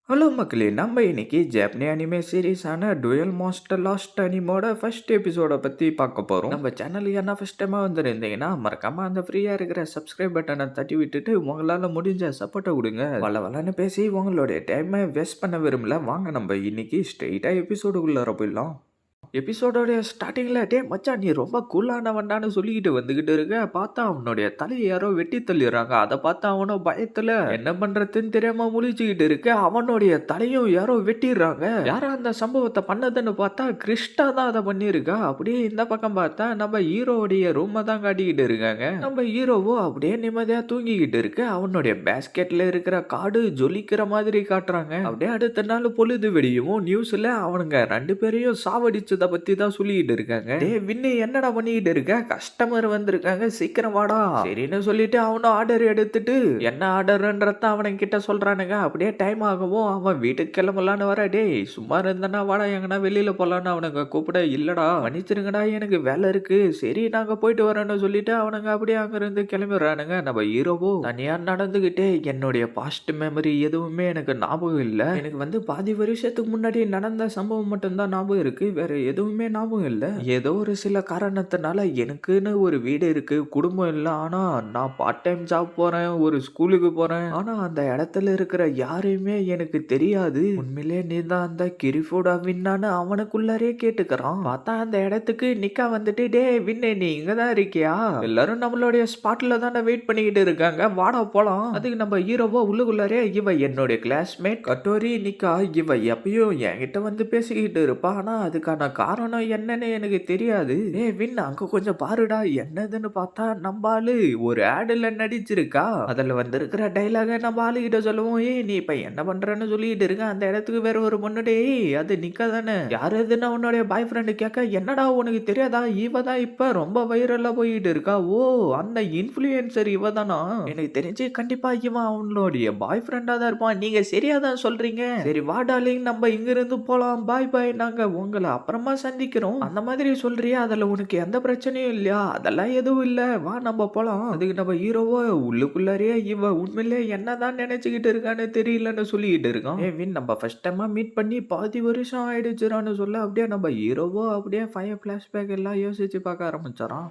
Hello மக்களே! நம்ம இன்னைக்கு ஜாப்பனி அனிமே சீரிஸான டுயல் மாஸ்டர் லாஸ்ட் அனிமோட ஃபர்ஸ்ட் எபிசோட பத்தி பார்க்க போறோம். நம்ம சேனலுக்கு என்ன ஃபர்ஸ்ட் டைமா வந்திருந்தீங்கன்னா, மறக்காம அந்த ஃப்ரீயா இருக்கிற சப்ஸ்கிரைப் பட்டன தட்டி விட்டுட்டு, உங்களால முடிஞ்ச சப்போர்ட்ட குடுங்க. வளவளன்னு பேசி உங்களுடைய டைம வேஸ்ட் பண்ண விரும்பல. வாங்க நம்ம இன்னைக்கு ஸ்ட்ரெயிட்டா எபிசோடுக்குள்ளார போயிடலாம். எபிசோடோட ஸ்டார்டிங்ல டே மச்சான் நீ ரொம்ப கூலானவன்டான்னு சொல்லிக்கிட்டு வந்துகிட்டு இருக்க. பார்த்தா அவனுடைய தலையை யாரோ வெட்டி தள்ளிடுறாங்க. அதை பார்த்தா அவனும் பயத்துல என்ன பண்றதுன்னு தெரியாம முழிச்சுக்கிட்டு இருக்க. அவனுடைய தலையும் யாரோ வெட்டிடுறாங்க. யாரா அந்த சம்பவத்தை பண்ணதுன்னு பார்த்தா கிறிஸ்டா தான் அதை பண்ணியிருக்கா. அப்படியே இந்த பக்கம் பார்த்தா நம்ம ஹீரோவுடைய ரூமை தான் காட்டிக்கிட்டு இருக்காங்க. நம்ம ஹீரோவோ அப்படியே நிம்மதியா தூங்கிக்கிட்டு இருக்கு. அவனுடைய பேஸ்கெட்ல இருக்கிற காடு ஜொலிக்கிற மாதிரி காட்டுறாங்க. அப்படியே அடுத்த நாள் பொழுது வெடியும் நியூஸ்ல அவனுங்க 2 பேரையும் சாவடிச்சதை பத்தி தான் சொல்லிட்டு இருக்காங்க. டேய் வின்னு என்னடா பண்ணிட்டு இருக்க? கஸ்டமர் வந்திருக்காங்க சீக்கிரம் வாடா. சரின்னு சொல்லிட்டு அவனும் ஆர்டர் எடுத்துட்டு என்ன ஆர்டர்ன்றத அவன் கிட்ட சொல்றானுங்க. அப்படியே டைம் ஆகவும் அவன் வீட்டுக்கு கிளம்பலான்னு வர. டேய் சும்மா இருந்தனா வாடா எங்கன்னா வெளியில போலான்னு அவனுங்க கூப்பிட. இல்லடா மன்னிச்சிருங்கடா எனக்கு வேலை இருக்கு. சரி நாங்க போயிட்டு வரோன்னு சொல்லிட்டு அவனுங்க அப்படியே அங்க இருந்து கிளம்பிடுறானுங்க. நம்ம ஹீரோவோ தனியா நடந்துகிட்டே என்னுடைய பாஸ்ட் மெமரி எதுவுமே எனக்கு ஞாபகம் இல்ல. எனக்கு வந்து பாதி வருஷத்துக்கு முன்னாடி நடந்த சம்பவம் மட்டும்தான் ஞாபகம் இருக்கு. வேற எதுவுமே ஞாபகம் இல்ல. ஏதோ ஒரு சில காரணத்தினால எனக்குன்னு ஒரு வீடு இருக்கு, குடும்பம் இல்ல. ஆனா நான் பார்ட் டைம் ஜாப் போறேன், ஒரு ஸ்கூலுக்கு போறேன். ஆனா அந்த இடத்துல இருக்கிற யாரையுமே எனக்கு தெரியாது. உண்மையிலே நீ தான் அந்த கிரிஃபோடா வின்னான்னு அவனுக்குள்ளாரே கேட்டுக்கிறான். பார்த்தா அந்த இடத்துக்கு நிக்கா வந்துட்டு டே வின்னு நீ இங்கதான் இருக்கியா? எல்லாரும் நம்மளுடைய ஸ்பாட்ல தானே வெயிட் பண்ணிக்கிட்டு இருக்காங்க, வாடா போலாம். அதுக்கு நம்ம ஹீரோவோ உள்ளுக்குள்ளாரே இவ என்னுடைய கிளாஸ்மேட் கட்டோரி நிக்கா. இவ எப்பயும் என்கிட்ட வந்து பேசிக்கிட்டு இருப்பா. ஆனா அதுக்கான காரணம் என்னன்னு எனக்கு தெரியாது. வின் அங்க கொஞ்சம் பாருடா. என்னதுன்னு பார்த்தா நம்ம ஆளு ஒரு ஆடுல நடிச்சிருக்கா. அதுல வந்திருக்கிற டைலாக நம்ம ஆளு கிட்ட சொல்லுவோம். நீ இப்ப என்ன பண்றன்னு சொல்லிட்டு இருக்க. அந்த இடத்துக்கு வேற ஒரு பொண்ணுடே அது நிக்க தானே. யாரு இதுன்னு அவனுடைய பாய் ஃப்ரெண்டு கேட்க, என்னடா உனக்கு தெரியாதா இவ தான் இப்ப ரொம்ப வைரலா போயிட்டு இருக்கா. ஓ அந்த இன்ஃபுளுசர் இவ தானா? எனக்கு தெரிஞ்சு கண்டிப்பா இவன் அவனுடைய பாய் ஃப்ரெண்டா தான் இருப்பான். நீங்க சரியா தான் சொல்றீங்க. சரி வா டார்லிங் நம்ம இங்க இருந்து போலாம். பாய் பாய் நாங்க உங்களை அப்புறமா சந்திக்கிறோம். அந்த மாதிரி சொல்றியா? அதுல உனக்கு எந்த பிரச்சனையும் இல்லையா? அதெல்லாம் எதுவும் இல்ல, வா நம்ம போலாம். அதுக்கு நம்ம ஹீரோவோ உள்ளுக்குள்ளாரே இவ உண்மையிலே என்னதான் நினைச்சுக்கிட்டு இருக்கான்னு தெரியலன்னு சொல்லிக்கிட்டு இருக்கான். வின் நம்ம ஃபர்ஸ்ட் டைமா மீட் பண்ணி பாதி வருஷம் ஆயிடுச்சுறான்னு சொல்ல அப்படியே நம்ம ஹீரோவோ அப்படியே ஃபயர் பிளாஷ்பேக் எல்லாம் யோசிச்சு பார்க்க ஆரம்பிச்சாராம்.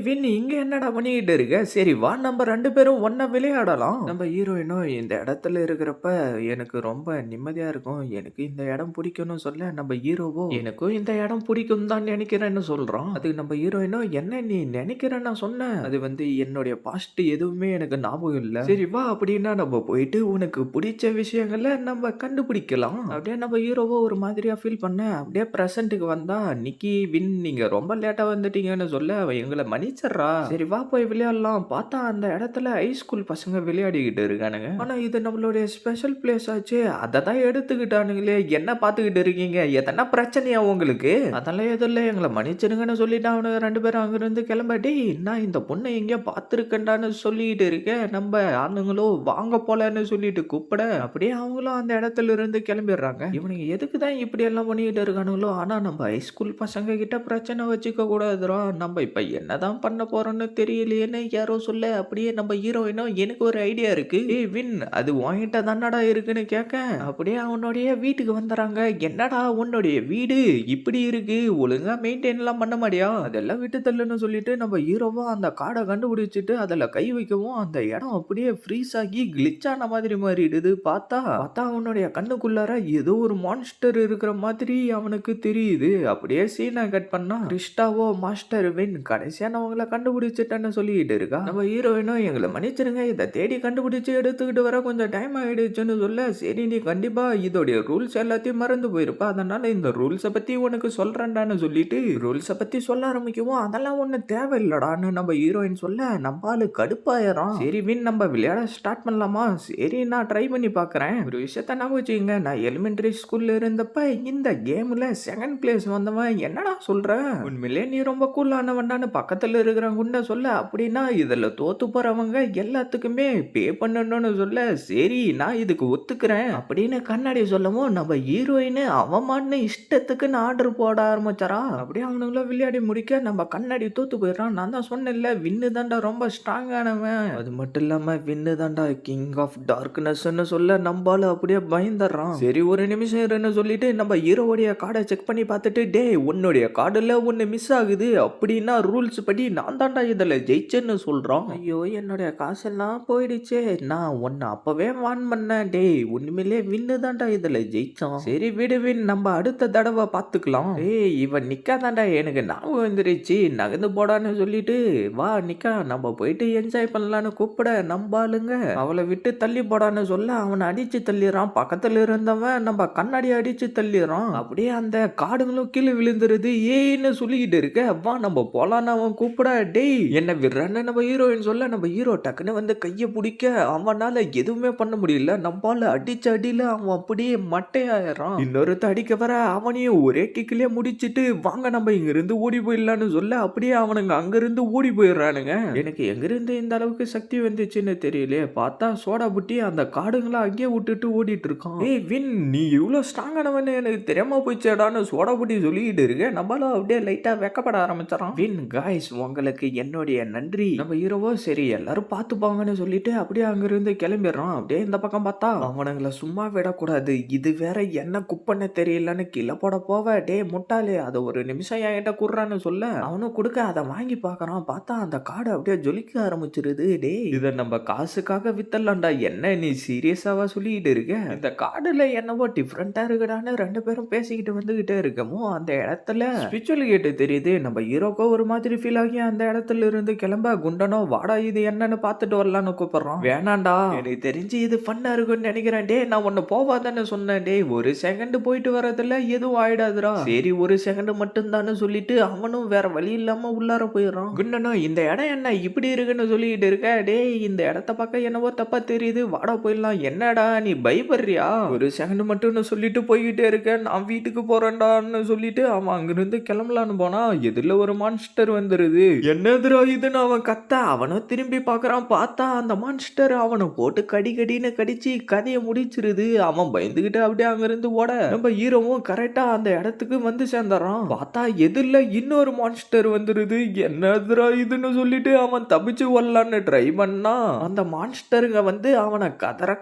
வின் இங்க என்னடா பண்ணிக்கிட்டு இருக்க? சரி வா நம்ம 2 பேரும் ஒண்ணா விளையாடலாம். நம்ம ஹீரோயினும் இந்த இடத்துல இருக்கிறப்ப எனக்கு ரொம்ப நிம்மதியா இருக்கும். எனக்கு இந்த இடம் பிடிக்கும்னு சொல்ல நம்ம ஹீரோவோ எனக்கும் இந்த இடம் பிடிக்கும் தான் நினைக்கிறேன்னு சொல்றான். அதுக்கு நம்ம ஹீரோயினும் என்ன நீ நினைக்கிறேன்னு நான் சொன்னேன். அது வந்து என்னுடைய பாஸ்ட் எதுவுமே எனக்கு ஞாபகம் இல்ல. சரி வா அப்படின்னா நம்ம போயிட்டு உனக்கு பிடிச்ச விஷயங்களை நம்ம கண்டுபிடிக்கலாம். அப்படியே நம்ம ஹீரோவோ ஒரு மாதிரியா ஃபீல் பண்ண அப்படியே பிரசன்ட்டுக்கு வந்தா நிக்கி வின் நீங்க ரொம்ப லேட்டா வந்துட்டீங்கன்னு சொல்ல எங்களை மன்னிச்சிடுறா. சரி வா போய் விளையாடலாம். பார்த்தா அந்த இடத்துல ஹை ஸ்கூல் பசங்க விளையாடிக்கிட்டு இருக்கானுங்க. ஆனா இது நம்மளுடைய ஸ்பெஷல் பிளேஸ் ஆச்சு. அதை தான் எடுத்துக்கிட்டானுங்களே. என்ன பார்த்துக்கிட்டு இருக்கீங்க? எதனா பிரச்சனையா உங்களுக்கு? அதெல்லாம் எதுவும் இல்லை, எங்களை மன்னிச்சிடுங்கன்னு சொல்லிட்டு அவனுங்க 2 பேரும் அங்கிருந்து கிளம்பாட்டி நான் இந்த பொண்ணை எங்கேயோ பார்த்துருக்கேன்டான்னு சொல்லிட்டு இருக்கேன். நம்ம ஆளுங்களும் வாங்க போலன்னு சொல்லிட்டு கூப்பிட அப்படியே அவங்களும் அந்த இடத்துல இருந்து கிளம்பிடுறாங்க. இவனுங்க எதுக்கு தான் இப்படி எல்லாம் பண்ணிக்கிட்டு இருக்கானுங்களோ. ஆனா நம்ம ஹை ஸ்கூல் பசங்க கிட்ட பிரச்சனை வச்சுக்க கூடாதுரா. நம்ம இப்ப என்னதான் பண்ண போறோம்னு தெரியலையேன்னு யாரோ சொல்ல அப்படியே நம்ம ஹீரோயினும் எனக்கு ஒரு ஐடியா இருக்கு. வின் அது உன்கிட்ட தானடா இருக்குன்னு கேட்க அப்படியே அவனுடைய வீட்டுக்கு வந்துறாங்க. என்னடா உன்னுடைய வீடு இப்படி இருக்கு, ஒழுங்கா மெயின்டைன் எல்லாம் பண்ண மாட்டியா? அதெல்லாம் விட்டு தள்ளுன்னு சொல்லிட்டு நம்ம ஹீரோவா அந்த காடை கண்டுபிடிச்சிட்டு அதுல கை வைக்கவும் அந்த இடம் அப்படியே ஃப்ரீஸ் ஆகி கிளிச் ஆன மாதிரி மாறிடுது. பார்த்தா அவனுடைய கண்ணுக்குள்ளார ஏதோ ஒரு மான்ஸ்டர் இருக்கிற மாதிரி அவனுக்கு தெரியுது. அப்படியே சீனை கட் பண்ணா கிறிஸ்டாவோ மாஸ்டர் வின் கடைசியா நான் உங்களை கண்டுபிடிச்சிட்டேன்னு சொல்லிட்டு இருக்கா. நம்ம ஹீரோயினும் எங்களை மன்னிச்சிருங்க, இதை தேடி கண்டுபிடிச்சு எடுத்துக்கிட்டு வர கொஞ்சம் டைம் ஆயிடுச்சுன்னு சொல்ல சரி நீ கண்டிப்பா இதோடைய ரூல்ஸ் எல்லாத்தையும் மறந்து போயிருப்பா, அதனால இந்த ரூல்ஸை பத்தி உனக்கு சொல்றேன்டான்னு சொல்லிட்டு ரூல்ஸை பத்தி சொல்ல ஆரம்பிக்கவும் அதெல்லாம் ஒண்ணு தேவையில்லடான்னு நம்ம ஹீரோயின் சொல்ல நம்ம ஆளு கடுப்பாயிரம். சரி வின் நம்ம விளையாட ஸ்டார்ட் பண்ணலாமா? சரி நான் ட்ரை பண்ணி பாக்குறேன். ஒரு விஷயத்த நான் வச்சுக்கங்க, நான் எலிமெண்டரி ஸ்கூல்ல இருந்தப்ப இந்த கேம்ல செகண்ட் பிளேஸ் வந்தவன். என்னடா சொல்ற? உண்மையிலே நீ ரொம்ப கூலானவன்டான்னு பக்கத்துல பக்கத்துல இருக்கிறவங்க சொல்ல, அப்படின்னா இதுல தோத்து போறவங்க எல்லாத்துக்குமே பே பண்ணணும்னு சொல்ல, சரி நான் இதுக்கு ஒத்துக்கிறேன் அப்படின்னு கண்ணாடி சொல்லவும், நம்ம ஹீரோயின் அவமான்னு இஷ்டத்துக்குன்னு ஆர்டர் போட ஆரம்பிச்சாரா. அப்படியே அவனுங்களும் விளையாடி முடிக்க நம்ம கண்ணாடி தோத்து போயிடுறான். நான் தான் சொன்னேன்ல, வின்னு தாண்டா ரொம்ப ஸ்ட்ராங்கானவன், அது மட்டும் இல்லாம வின்னு தாண்டா கிங் ஆஃப் டார்க்னஸ்ன்னு சொல்ல நம்பால அப்படியே பயந்துடுறான். சரி ஒரு நிமிஷம் இருன்னு சொல்லிட்டு நம்ம ஹீரோவுடைய கார்டை செக் பண்ணி பார்த்துட்டு, டேய் உன்னுடைய கார்டுல ஒன்னு மிஸ் ஆகுது, அப்படின்னா ரூல்ஸ் படி நான் தாண்டா இதுல ஜெயிச்சேன்னு சொல்றான். ஐயோ என்னுடைய காசெல்லாம் போயிடுச்சே, நான் உன்னை அப்பவே வான் பண்ணேன், டேய் உண்மையிலே வின்னு தாண்டா இதுல ஜெயிச்சான். சரி விடு வின், நம்ம அடுத்த தடவை பார்த்துக்கலாம். ஏய் இவன் நிக்காதாண்டா, எனக்கு ஞாபகம் வந்துருச்சு, நகர்ந்து போடான்னு சொல்லிட்டு, வா நிக்கா நம்ம போயிட்டு என்ஜாய் பண்ணலான்னு கூப்பிட நம்பாளுங்க அவளை விட்டு தள்ளி போடான்னு சொல்ல அவனை அடிச்சு தள்ளிடுறான். பக்கத்துல இருந்தவன் நம்ம கண்ணாடி அடிச்சு தள்ளிடுறான். அப்படியே அந்த காடுகளும் கீழே விழுந்துருது. ஏன்னு சொல்லிக்கிட்டு இருக்க, வா நம்ம போலான்னு அவன் கூப்பிட, டேய் என்ன விடுறான்னு நம்ம ஹீரோயின் சொல்ல, நம்ம ஹீரோ டக்குன்னு வந்து கையை பிடிக்க அவனால எதுவுமே பண்ண முடியல. நம்மால அடிச்ச அடியில அவன் அப்படியே மட்டையாயிரான். இன்னொருத்த அடிக்க வர அவனையும் ஒரே கிக்கிலே முடிச்சிட்டு, வாங்க நம்ம இங்க இருந்து ஓடி போயிடலான்னு சொல்ல, அப்படியே அவனுங்க அங்க இருந்து ஓடி போயிடுறானுங்க. எனக்கு எங்க இருந்து இந்த அளவுக்கு சக்தி வந்துச்சுன்னு தெரியலையே, பார்த்தா சோடா புட்டி அந்த காடுங்களை அங்கேயே விட்டுட்டு ஓடிட்டு இருக்கான். ஏய் வின், நீ இவ்வளவு ஸ்ட்ராங்கானவன்னு எனக்கு தெரியாம போயிச்சேடான்னு சோடா புட்டி சொல்லிக்கிட்டு இருக்க. நம்மளும் அப்படியே லைட்டா வெக்கப்பட ஆரம்பிச்சாரான். வின் காய்ஸ், உங்களுக்கு என்னுடைய நன்றி. நம்ம ஹீரோவோ சரி எல்லாரும் பார்த்து போங்கன்னு சொல்லிட்டு அப்படியே அங்கிருந்து கிளம்பிடுறான். அப்படியே இந்த பக்கம் பார்த்தா அவனுங்களை சும்மா விடக்கூடாது, இது வேற என்ன குப்பன்னு தெரியலன்னு கீழே போட போவ, டே முட்டாளே அதை ஒரு நிமிஷம் என்கிட்ட குடுறான்னு சொல்ல அவனும் கொடுக்க அதை வாங்கி பார்க்கறான். பார்த்தா அந்த காடு அப்படியே ஜொலிக்க ஆரம்பிச்சிருது. டே இதை நம்ம காசுக்காக வித்தலாம்டா, என்ன நீ சீரியஸாவா சொல்லிக்கிட்டு இருக்க, இந்த காடுல என்னவோ டிஃப்ரெண்டா இருக்குடான்னு ரெண்டு பேரும் பேசிக்கிட்டு வந்துகிட்டே இருக்கமோ அந்த இடத்துல ஸ்பிரிச்சுவல் கேட்டு தெரியுது. நம்ம ஹீரோக்கோ ஒரு மாதிரி ஃபீல் ஆகி அந்த இடத்துல இருந்து கிளம்ப, குண்டனோ வாடா இது என்னன்னு பார்த்துட்டு வரலான்னு கூப்பிடுறான். வேணாண்டா எனக்கு தெரிஞ்சு இது ஃபன்னா இருக்குன்னு நினைக்கிறேன். டே நான் ஒன்னு போவாதான்னு சொன்னேன், டே ஒரு செகண்ட் போயிட்டு வரதுல எதுவும் ஆயிடாதுரா, சரி ஒரு செகண்ட் மட்டும் தானே சொல்லிட்டு அவனும் வேற வழி இல்லாம உள்ளார போயிடுறான். குண்டனோ இந்த இடம் என்ன இப்படி இருக்குன்னு சொல்லிட்டு இருக்க, டே இந்த இடத்த பார்க்க என்னவோ தப்பா தெரியுது, வாடா போயிடலாம். என்னடா நீ பயப்படுறியா, ஒரு செகண்ட் மட்டும்னு சொல்லிட்டு போய்கிட்டே இருக்க, நான் வீட்டுக்கு போறேன்டான்னு சொல்லிட்டு அவன் அங்கிருந்து கிளம்பலான்னு போனா எதிரில ஒரு மான்ஸ்டர் வந்துருது. என்னதுரா இதுன்னு அவன் கத்த, அவனும் திரும்பி பார்க்கறான். பார்த்தா அந்த மான்ஸ்டர் அவனை போட்டு கடின்னு கடிச்சு கதையை முடிச்சிருது. அவன் பயந்துகிட்டு அப்படியே அங்கிருந்து ஓட நம்ம ஹீரோவும் கரெக்டா அந்த இடத்துக்கு வந்து சேர்ந்துறான். பார்த்தா எதிரில இன்னொரு மான்ஸ்டர் வந்துருது. என்னதுரா இதுன்னு சொல்லிட்டு அவன் தப்பிச்சு வரலான்னு ட்ரை பண்ணா அந்த மான்ஸ்டருங்க வந்து அவனை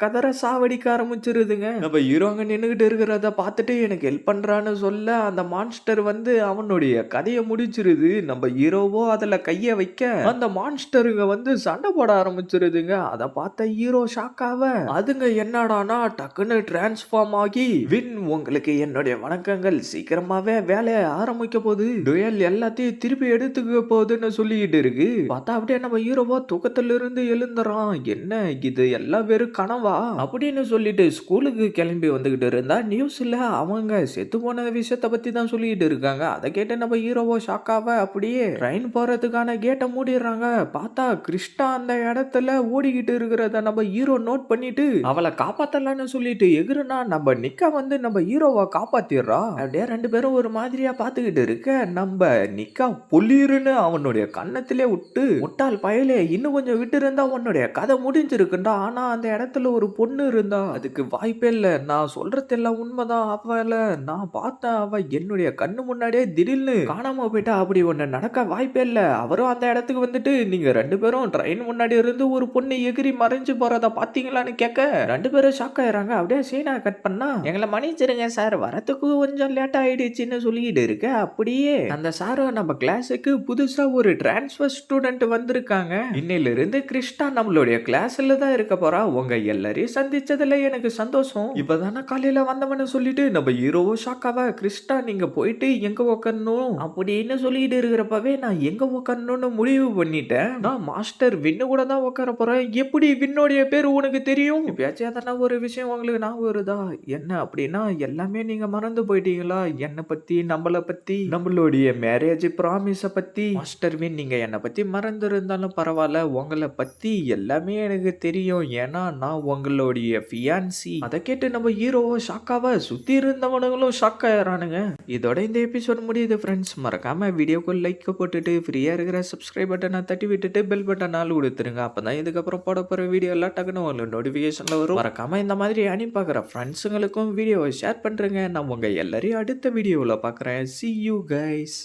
கதற சாவடிக்க ஆரம்பிச்சிருதுங்க. நம்ம ஹீரோங்க நின்னுகிட்டு இருக்கிறத பார்த்துட்டு எனக்கு ஹெல்ப் பண்றான்னு சொல்ல அந்த மான்ஸ்டர் வந்து அவனுடைய கதையை முடிச்சிருது. நம்ம ஹீரோவோ அதுல கைய வைக்க அந்த மான்ஸ்டருங்க வந்து சண்டை போட ஆரம்பிச்சிருதுங்க. அதை பார்த்த ஹீரோ ஷாக்காவ அதுங்க என்னடானா டக்குன்னு டிரான்ஸ்ஃபார்ம் ஆகி, வின் உங்களுக்கு என்னுடைய வணக்கங்கள், சீக்கிரமாவே வேலையை ஆரம்பிக்க போகுது, டுயல் எல்லாத்தையும் திருப்பி எடுத்துக்க போகுதுன்னு சொல்லிட்டு இருக்கு. பார்த்தா அப்படியே நம்ம ஹீரோவா தூக்கத்துல இருந்து எழுந்துறான். என்ன இது எல்லாம் வெறும் கனவா அப்படின்னு சொல்லிட்டு ஸ்கூலுக்கு கிளம்பி வந்துகிட்டு இருந்தா நியூஸ்ல அவங்க செத்து போன விஷயத்த பத்தி தான் சொல்லிட்டு இருக்காங்க. அதை கேட்டு நம்ம ஹீரோவோ ஷாக்காவ அப்படியே ட்ரெயின் போறதுக்கான கேட்டை மூடிடுறாங்க. பார்த்தா கிருஷ்ணா அந்த இடத்துல ஓடிக்கிட்டு இருக்கிறத நம்ம ஹீரோ நோட் பண்ணிட்டு அவளை காப்பாத்தலான்னு சொல்லிட்டு எகுறுனா நம்ம நிக்கா வந்து நம்ம ஹீரோவை காப்பாத்திடுறா. அப்படியே ரெண்டு பேரும் ஒரு மாதிரியா பாத்துக்கிட்டு இருக்க நம்ம நிக்கா பொலிருன்னு அவனுடைய கண்ணத்திலே விட்டு, முட்டாள் பயலே இன்னும் கொஞ்சம் விட்டு இருந்தா உன்னுடைய கதை முடிஞ்சிருக்குண்டா, ஆனா அந்த இடத்துல ஒரு பொண்ணு இருந்தா அதுக்கு வாய்ப்பே இல்ல, நான் சொல்றது எல்லாம் உண்மைதான், அவள நான் பார்த்தேன், அவ என்னுடைய கண்ணு முன்னாடியே திடீர்னு காணாம போயிட்டா, அப்படி ஒண்ணு நடக்க வாய்ப்பே இல்ல. அவரும் அந்த இடத்துக்கு வந்துட்டு நீங்க ரெண்டு பேரும் ட்ரெயின் முன்னாடி இருந்து ஒரு பொண்ணு எகிரி மறைஞ்சு போறத பாத்தீங்களான்னு கேட்க ரெண்டு பேரும் ஷாக் ஆயிடுறாங்க. அப்படியே சீனா கட் பண்ணா, எங்களை மன்னிச்சிருங்க சார், வரத்துக்கு கொஞ்சம் லேட் ஆயிடுச்சுன்னு சொல்லிட்டு இருக்க. அப்படியே அந்த சாரும் நம்ம கிளாஸுக்கு புதுசா ஒரு டிரான்ஸ்ஃபர் ஸ்டூடெண்ட் வந்திருக்காங்க, இன்னையில இருந்து கிருஷ்ணா நம்மளுடைய கிளாஸ்ல தான் இருக்க போறா, உங்க எல்லாரையும் சந்திச்சதுல எனக்கு சந்தோஷம், இப்பதானே காலையில வந்தவன்னு சொல்லிட்டு நம்ம ஹீரோவோ ஷாக்காவா, கிருஷ்ணா நீங்க போயிட்டு எங்க உட்காரணும் அப்படின்னு சொல்லிட்டு இருக்கிறப்பவே நான் எங்க உட்காரணும்னு முடிவு பண்ணிட்டேன், நான் மாஸ்டர் வின்னு கூட தான் உட்கார போறேன், எப்படி வின்னோடைய பேர் உனக்கு தெரியும், இப்பயாச்சும் அதனா ஒரு விஷயம் உங்களுக்கு ஞாபகம் வருதா, என்ன அப்படின்னா எல்லாமே நீங்க மறந்து போயிட்டீங்களா, என்னை பத்தி, நம்மளை பத்தி, நம்மளுடைய மேரேஜ் ப்ராமிஸ பத்தி, மாஸ்டர் வின் நீங்க என்னை பத்தி மறந்து இருந்தாலும் பரவாயில்ல, உங்களை பத்தி எல்லாமே எனக்கு தெரியும், ஏன்னா நான் உங்களுடைய ஃபியான்சி. அதை கேட்டு நம்ம ஹீரோவோ ஷாக்காவ சுத்தி இருந்தவனுங்களும் ஷாக் ஆயிடுறானுங்க. இதோட இந்த எபிசோட் முடியுது ஃப்ரெண்ட்ஸ். மறக்காம வீடியோக்கு லைக் போட்டு சொல்லிட்டு ஃப்ரீயாக இருக்கிற சப்ஸ்கிரைப் பட்டனை தட்டி விட்டுட்டு பெல் பட்டன் ஆள் கொடுத்துருங்க. அப்போ தான் இதுக்கப்புறம் போட போகிற வீடியோ எல்லாம் டக்குன்னு உங்களுக்கு நோட்டிஃபிகேஷனில் வரும். மறக்காமல் இந்த மாதிரி அனிம் பார்க்குற ஃப்ரெண்ட்ஸுங்களுக்கும் வீடியோவை ஷேர் பண்ணுறேங்க. நான் உங்கள் எல்லாரையும் அடுத்த வீடியோவில் பார்க்குறேன். See you guys.